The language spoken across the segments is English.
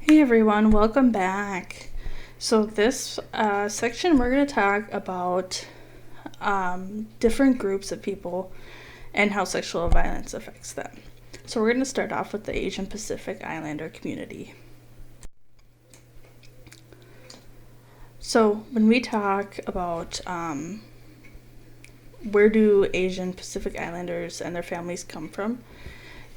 Hey everyone, welcome back. So this section we're going to talk about different groups of people and how sexual violence affects them. So we're going to start off with the Asian Pacific Islander community. So when we talk about where do Asian Pacific Islanders and their families come from,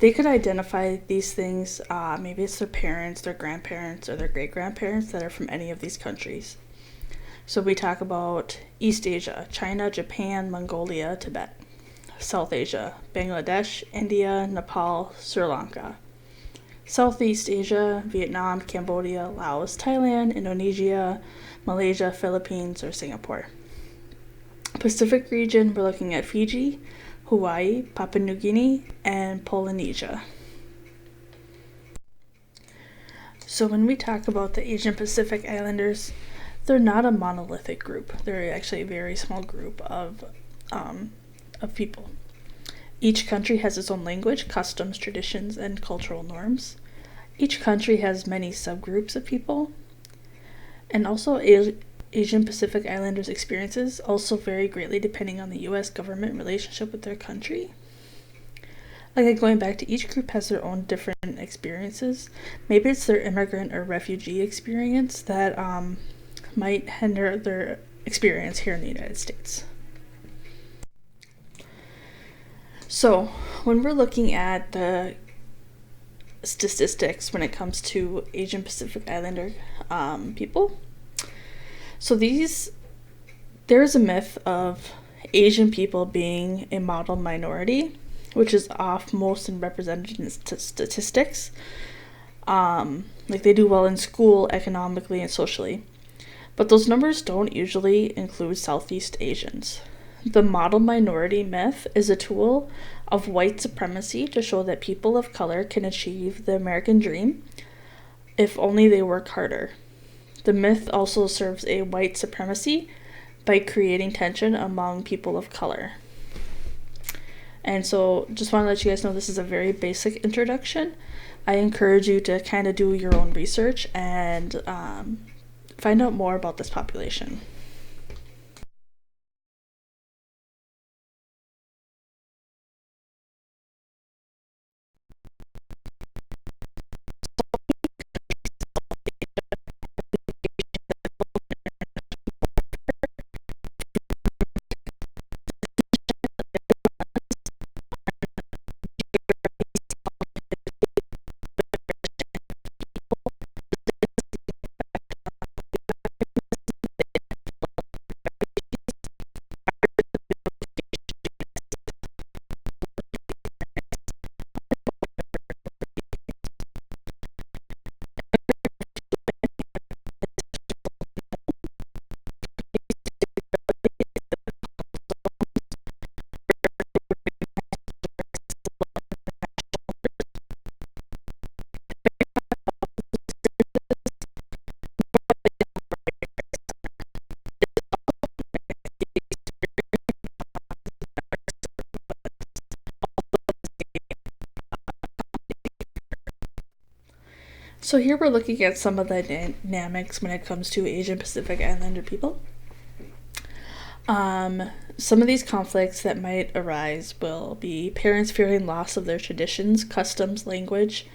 they could identify these things. Maybe it's their parents, their grandparents, or their great-grandparents that are from any of these countries. So we talk about East Asia, China, Japan, Mongolia, Tibet. South Asia, Bangladesh, India, Nepal, Sri Lanka. Southeast Asia, Vietnam, Cambodia, Laos, Thailand, Indonesia, Malaysia, Philippines, or Singapore. Pacific region, we're looking at Fiji, Hawaii, Papua New Guinea, and Polynesia. So when we talk about the Asian Pacific Islanders, they're not a monolithic group. They're actually a very small group of people. Each country has its own language, customs, traditions, and cultural norms. Each country has many subgroups of people. And also Asian Pacific Islanders' experiences also vary greatly depending on the U.S. government relationship with their country. Like going back to each group has their own different experiences. Maybe it's their immigrant or refugee experience that might hinder their experience here in the United States. So when we're looking at the statistics when it comes to Asian Pacific Islander people, so there's a myth of Asian people being a model minority, which is off most in represented in statistics. Like they do well in school, economically, and socially. But those numbers don't usually include Southeast Asians. The model minority myth is a tool of white supremacy to show that people of color can achieve the American dream if only they work harder. The myth also serves a white supremacy by creating tension among people of color. And so just want to let you guys know this is a very basic introduction. I encourage you to kind of do your own research and find out more about this population. So here we're looking at some of the dynamics when it comes to Asian Pacific Islander people. Some of these conflicts that might arise will be parents fearing loss of their traditions, customs, language,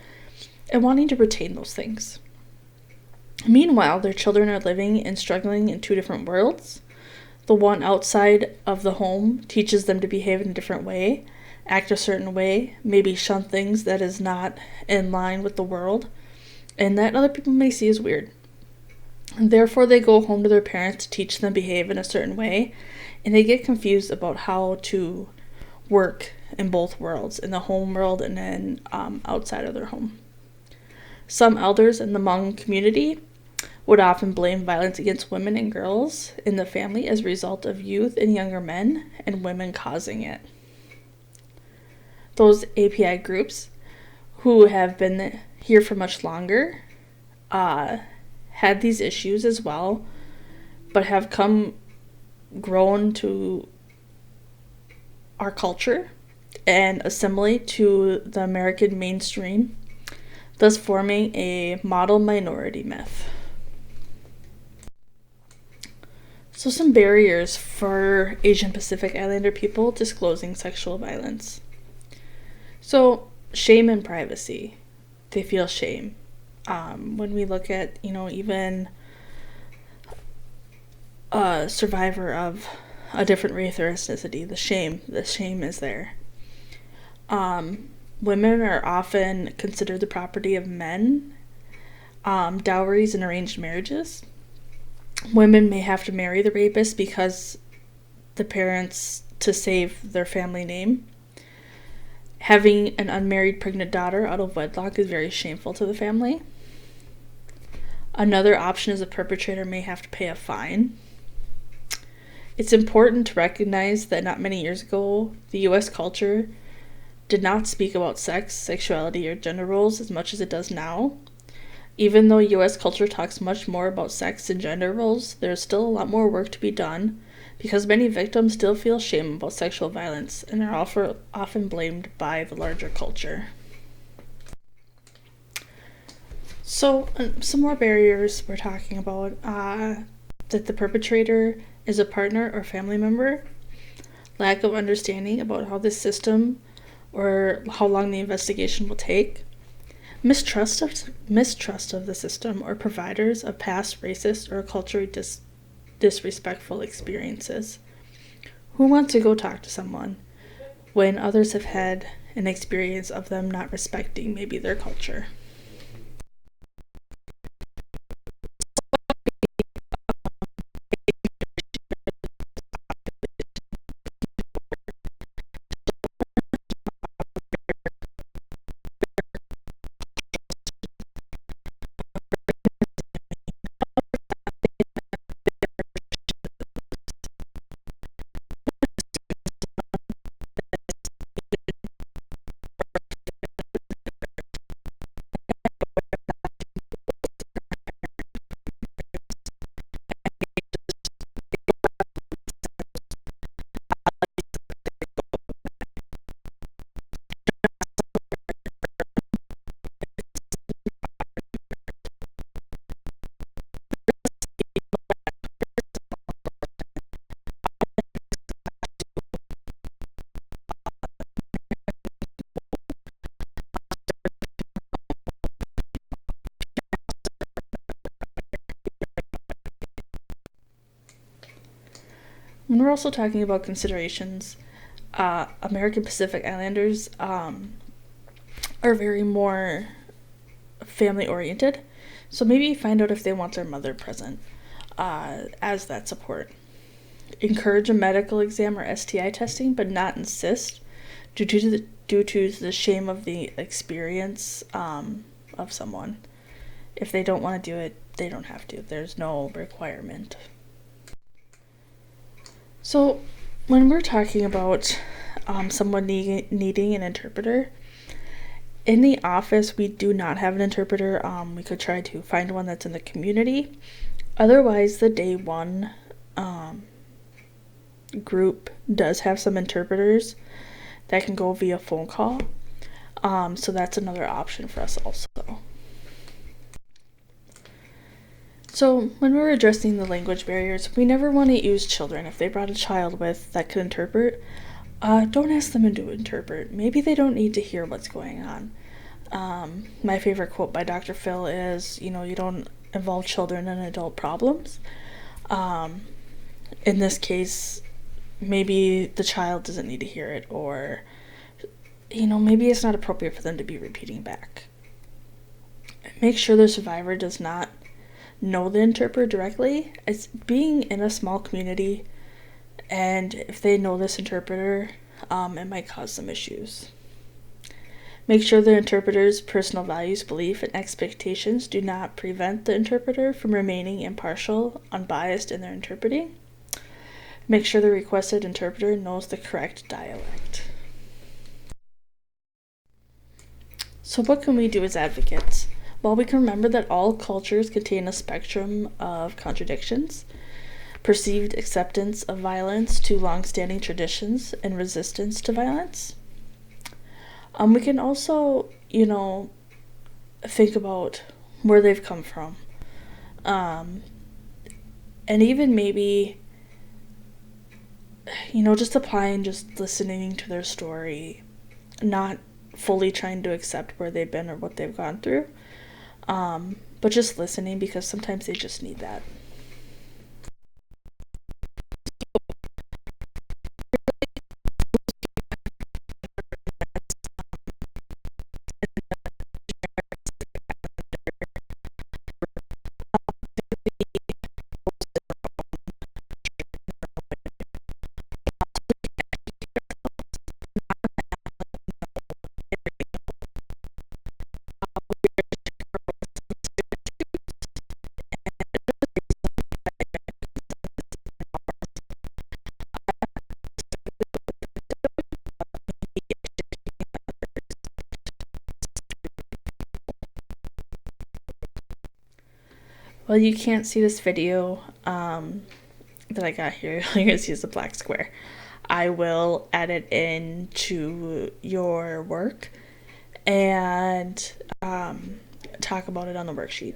and wanting to retain those things. Meanwhile, their children are living and struggling in two different worlds. The one outside of the home teaches them to behave in a different way, act a certain way, maybe shun things that is not in line with the world, and that other people may see as weird. And therefore, they go home to their parents to teach them to behave in a certain way, and they get confused about how to work in both worlds, in the home world and then outside of their home. Some elders in the Hmong community would often blame violence against women and girls in the family as a result of youth and younger men and women causing it. Those API groups who have been here for much longer had these issues as well, but have grown to our culture and assimilate to the American mainstream thus forming a model minority myth. So some barriers for Asian Pacific Islander people disclosing sexual violence. So shame and privacy. They feel shame. When we look at, even a survivor of a different race or ethnicity, the shame is there. Women are often considered the property of men. Dowries and arranged marriages. Women may have to marry the rapist because the parents to save their family name. Having an unmarried pregnant daughter out of wedlock is very shameful to the family. Another option is a perpetrator may have to pay a fine. It's important to recognize that not many years ago, the U.S. culture did not speak about sex, sexuality, or gender roles as much as it does now. Even though U.S. culture talks much more about sex and gender roles, there's still a lot more work to be done because many victims still feel shame about sexual violence and are often blamed by the larger culture. So, some more barriers we're talking about. That the perpetrator is a partner or family member. Lack of understanding about how the system or how long the investigation will take. Mistrust of the system or providers of past racist or culturally disrespectful experiences. Who wants to go talk to someone when others have had an experience of them not respecting maybe their culture? When we're also talking about considerations, American Pacific Islanders are very more family oriented, so maybe find out if they want their mother present as that support. Encourage a medical exam or STI testing, but not insist due to the shame of the experience of someone. If they don't want to do it, they don't have to. There's no requirement. So, when we're talking about someone needing an interpreter, in the office we do not have an interpreter. We could try to find one that's in the community. Otherwise, the day one group does have some interpreters that can go via phone call. So that's another option for us also. So when we're addressing the language barriers, we never want to use children. If they brought a child with that could interpret, don't ask them to interpret. Maybe they don't need to hear what's going on. My favorite quote by Dr. Phil is, you don't involve children in adult problems. In this case, maybe the child doesn't need to hear it, or, maybe it's not appropriate for them to be repeating back. Make sure the survivor does not know the interpreter directly. It's being in a small community, and if they know this interpreter, it might cause some issues. Make sure the interpreter's personal values, belief, and expectations do not prevent the interpreter from remaining impartial, unbiased in their interpreting. Make sure the requested interpreter knows the correct dialect. So what can we do as advocates? Well, we can remember that all cultures contain a spectrum of contradictions, perceived acceptance of violence to long-standing traditions, and resistance to violence. We can also, think about where they've come from. And even maybe, just applying, just listening to their story, not fully trying to accept where they've been or what they've gone through, but just listening, because sometimes they just need that. Well, you can't see this video that I got here. You're going to see the black square. I will add it into your work and talk about it on the worksheet.